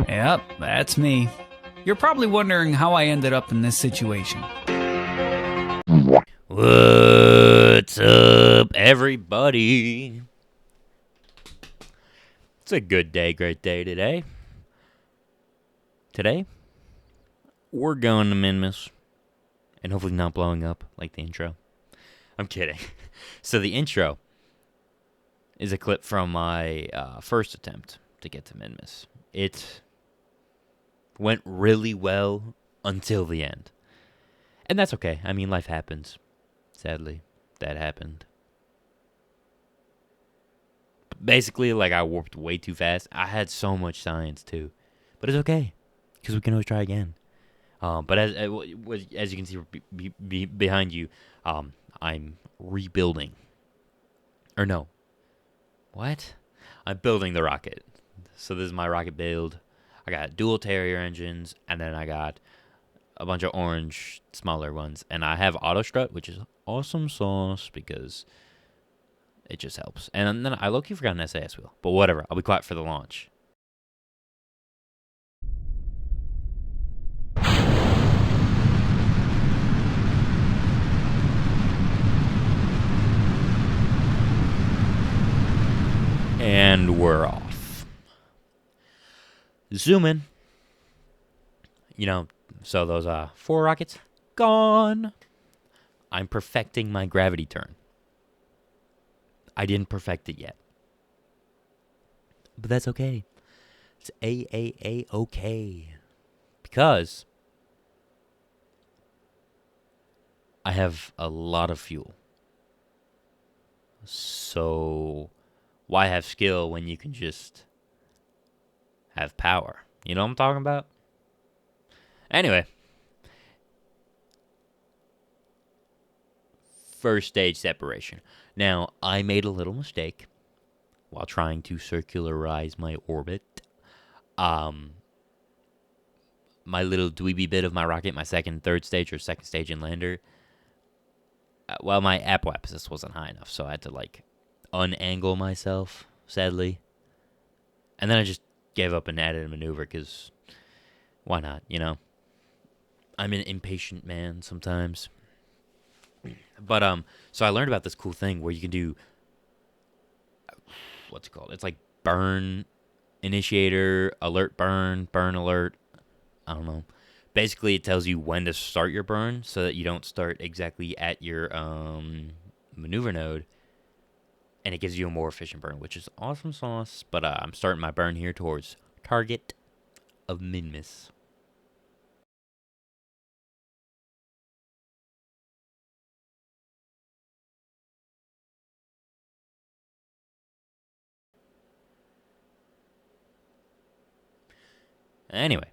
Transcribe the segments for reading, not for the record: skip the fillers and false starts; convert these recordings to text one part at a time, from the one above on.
Yep, that's me. You're probably wondering how I ended up in this situation. What's up, everybody? It's a good day, great day today. Today, we're going to Minmus, and hopefully not blowing up like the intro. I'm kidding. So the intro is a clip from my first attempt to get to Minmus. It went really well until the end. And that's okay. I mean, life happens. Sadly, that happened. Basically, like, I warped way too fast. I had so much science, too. But it's okay, because we can always try again. But as you can see behind you, I'm rebuilding. Or no. What? I'm building the rocket. So this is my rocket build. I got dual Terrier engines, and then I got a bunch of orange, smaller ones. And I have auto strut, which is awesome sauce, because it just helps. And then I low-key forgot an SAS wheel. But whatever, I'll be quiet for the launch. And we're off. Zoom in. You know, so those 4 rockets, gone. I'm perfecting my gravity turn. I didn't perfect it yet. But that's okay. It's okay. Because I have a lot of fuel. So why have skill when you can just have power? You know what I'm talking about? Anyway. First stage separation. Now, I made a little mistake while trying to circularize my orbit. My little dweeby bit of my rocket, my third stage in lander, well, my apoapsis wasn't high enough, so I had to, like, unangle myself, sadly. And then I just gave up and added a maneuver, because why not, you know? I'm an impatient man sometimes. But, so I learned about this cool thing where you can do, what's it called? It's like burn initiator, alert burn, burn alert. I don't know. Basically, it tells you when to start your burn so that you don't start exactly at your maneuver node. And it gives you a more efficient burn, which is awesome sauce. But I'm starting my burn here towards target of Minmus. Anyway,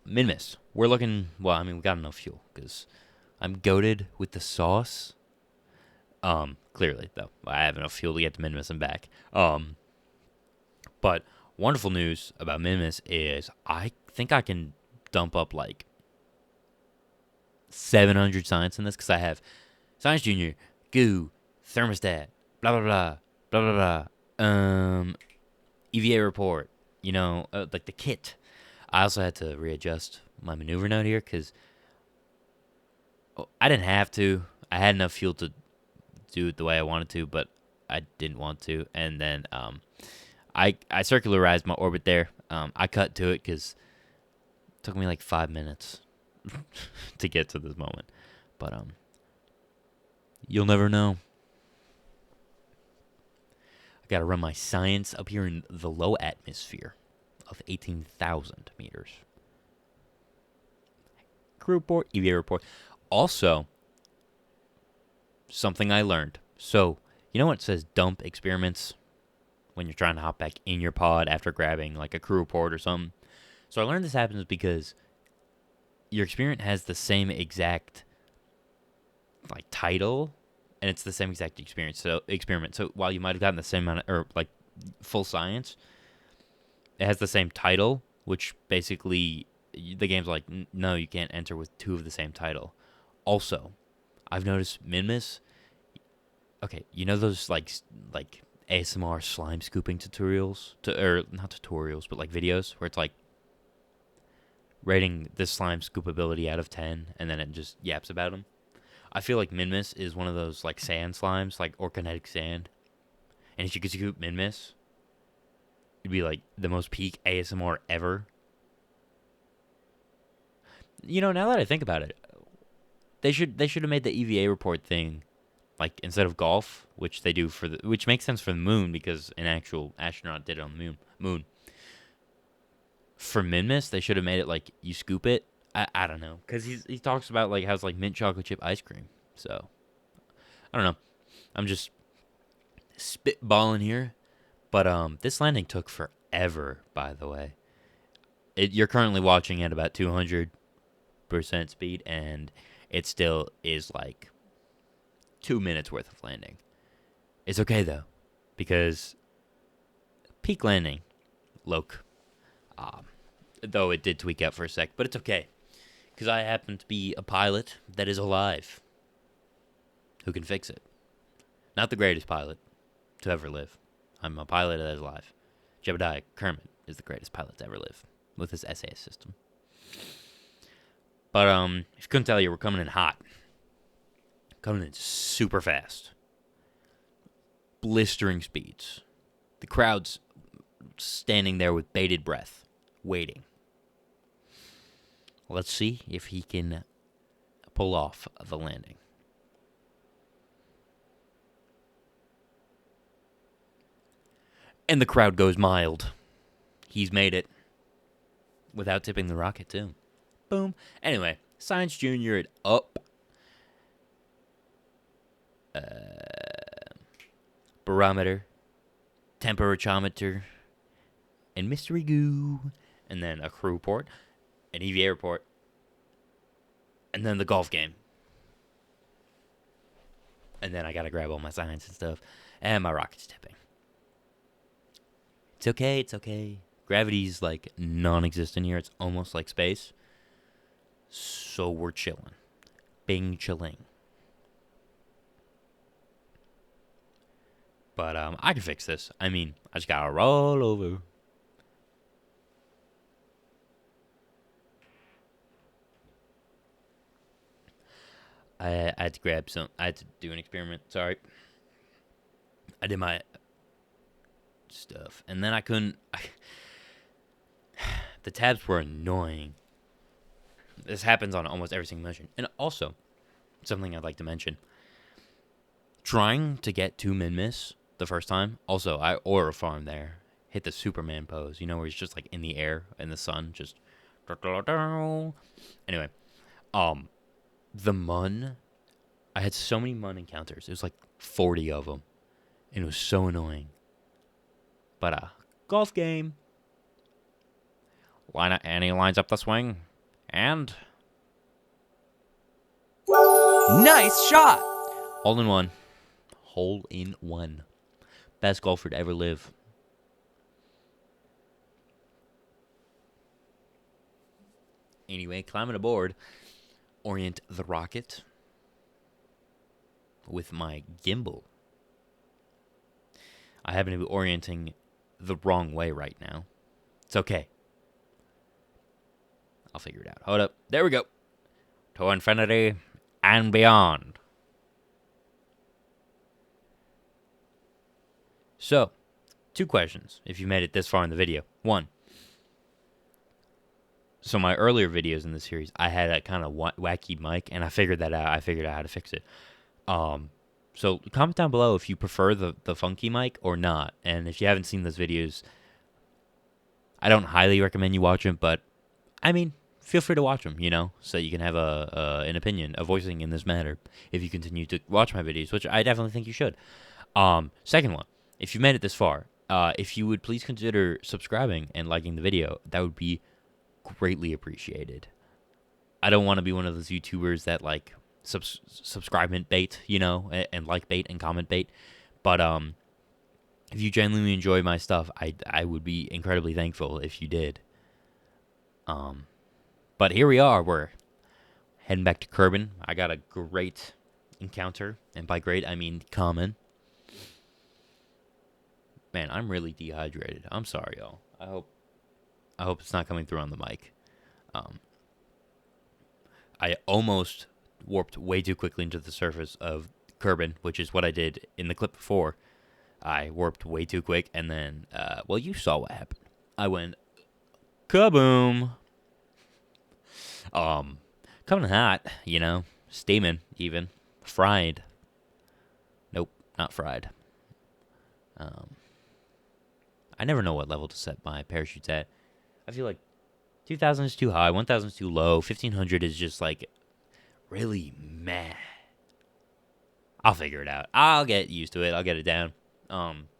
Minmus. We're looking, well, I mean, we got enough fuel because I'm goated with the sauce. Clearly, though, I have enough fuel to get to Minmus and back. But wonderful news about Minmus is I think I can dump up like 700 science in this because I have Science Junior, Goo, Thermostat, blah, blah, blah, blah, blah, blah. EVA report, you know, like the kit. I also had to readjust my maneuver node here because I didn't have to. I had enough fuel to do it the way I wanted to, but I didn't want to. And then I circularized my orbit there. I cut to it because it took me like 5 minutes to get to this moment. But you'll never know. I got to run my science up here in the low atmosphere of 18,000 meters. Crew report, EVA report. Also, something I learned. So, you know what it says dump experiments when you're trying to hop back in your pod after grabbing like a crew report or something? So I learned this happens because your experiment has the same exact like title, and it's the same exact experiment. So while you might have gotten the same amount of, or like full science, it has the same title, which basically the game's like, no, you can't enter with 2 of the same title. Also, I've noticed Minmus. Okay, you know those like ASMR slime scooping tutorials, or not tutorials, but like videos where it's like rating this slime scoopability out of 10, and then it just yaps about them. I feel like Minmus is one of those like sand slimes, like organic sand. And if you could scoop Minmus, it'd be like the most peak ASMR ever. You know, now that I think about it, they should have made the EVA report thing like instead of golf, which they do which makes sense for the moon because an actual astronaut did it on the moon. For Minmus, they should have made it like you scoop it. I don't know, because he talks about like how it's like mint chocolate chip ice cream. So I don't know. I'm just spitballing here, but this landing took forever. By the way, you're currently watching at about 200% speed, and it still is like 2 minutes worth of landing. It's okay though, because peak landing, Loke. Though it did tweak out for a sec, but it's okay. Because I happen to be a pilot that is alive. Who can fix it? Not the greatest pilot to ever live. I'm a pilot that is alive. Jebediah Kermit is the greatest pilot to ever live. With his SAS system. But, if you couldn't tell, we're coming in hot. Coming in super fast. Blistering speeds. The crowd's standing there with bated breath. Waiting. Let's see if he can pull off the landing. And the crowd goes mild. He's made it. Without tipping the rocket, too. Boom. Anyway, Science Junior at up. Barometer. Temperaturometer. And mystery goo. And then a crew report. An EVA report. And then the golf game. And then I gotta grab all my science and stuff. And my rocket's tipping. It's okay, it's okay. Gravity's like non-existent here. It's almost like space. So we're chilling. Bing chilling. But I can fix this. I mean, I just gotta roll over. I had to grab some. I had to do an experiment. Sorry. I did my stuff. And then I couldn't. The tabs were annoying. This happens on almost every single mission. And also, something I'd like to mention. Trying to get to Minmus the first time. Also, I aura farm there. Hit the Superman pose. You know, where he's just like in the air in the sun. Just. Anyway. The Mun, I had so many Mun encounters. It was like 40 of them. And it was so annoying. But, golf game. Annie lines up the swing. And. Nice shot! All in one. Hole in one. Best golfer to ever live. Anyway, climbing aboard. Orient the rocket with my gimbal. I happen to be orienting the wrong way right now. It's okay. I'll figure it out. Hold up. There we go. To infinity and beyond. So, 2 questions if you made it this far in the video. 1. So my earlier videos in this series, I had a kind of wacky mic, and I figured that out. I figured out how to fix it. So comment down below if you prefer the funky mic or not. And if you haven't seen those videos, I don't highly recommend you watch them, but I mean, feel free to watch them, you know, so you can have an opinion, a voicing in this matter if you continue to watch my videos, which I definitely think you should. Second one, if you made it this far, if you would please consider subscribing and liking the video, that would be greatly appreciated. I don't want to be one of those YouTubers that like subscribement bait, you know, and like bait and comment bait. But if you genuinely enjoy my stuff, I would be incredibly thankful if you did. But here we are. We're heading back to Kerbal. I got a great encounter, and by great I mean common. Man, I'm really dehydrated. I'm sorry, y'all. I hope it's not coming through on the mic. I almost warped way too quickly into the surface of Kerbal, which is what I did in the clip before. I warped way too quick, and then, well, you saw what happened. I went kaboom. Coming hot, you know, steaming even, fried. Nope, not fried. I never know what level to set my parachutes at. I feel like 2,000 is too high, 1,000 is too low, 1,500 is just like really meh. I'll figure it out. I'll get used to it. I'll get it down.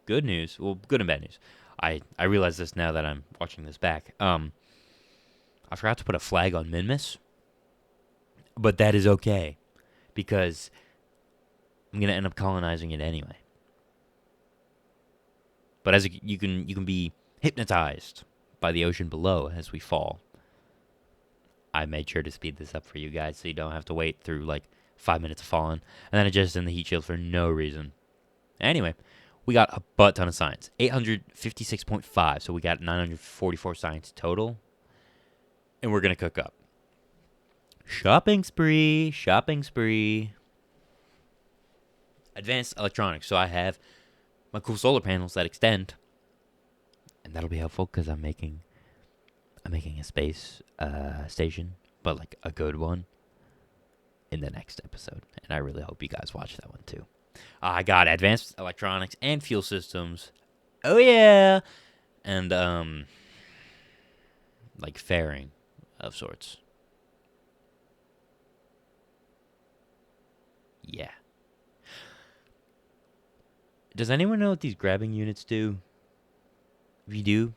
Good news. Well, good and bad news. I realize this now that I'm watching this back. I forgot to put a flag on Minmus, but that is okay because I'm gonna end up colonizing it anyway. But as you can be hypnotized by the ocean below as we fall. I made sure to speed this up for you guys so you don't have to wait through like 5 minutes of falling and then adjust in the heat shield for no reason. Anyway, we got a butt ton of science. 856.5, so we got 944 science total. And we're going to cook up. Shopping spree. Advanced electronics. So I have my cool solar panels that extend. And that'll be helpful because I'm making a space station, but like a good one in the next episode. And I really hope you guys watch that one too. I got advanced electronics and fuel systems. Oh yeah. And like fairing of sorts. Yeah. Does anyone know what these grabbing units do? If you do,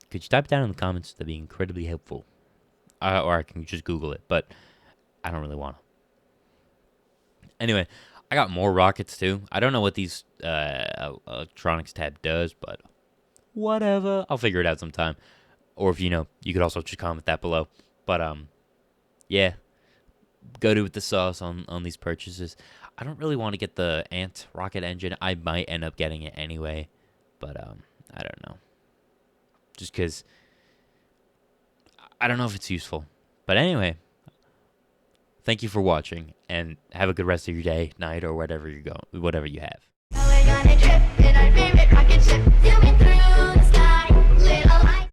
could you type it down in the comments? That'd be incredibly helpful. Or I can just Google it, but I don't really want to. Anyway, I got more rockets too. I don't know what these electronics tab does, but whatever. I'll figure it out sometime. Or if you know, you could also just comment that below. But yeah, go to with the sauce on these purchases. I don't really want to get the Ant rocket engine. I might end up getting it anyway, but I don't know. Just because I don't know if it's useful. But anyway, thank you for watching, and have a good rest of your day, night, or whatever you have. Going on a trip in our favorite rocket ship.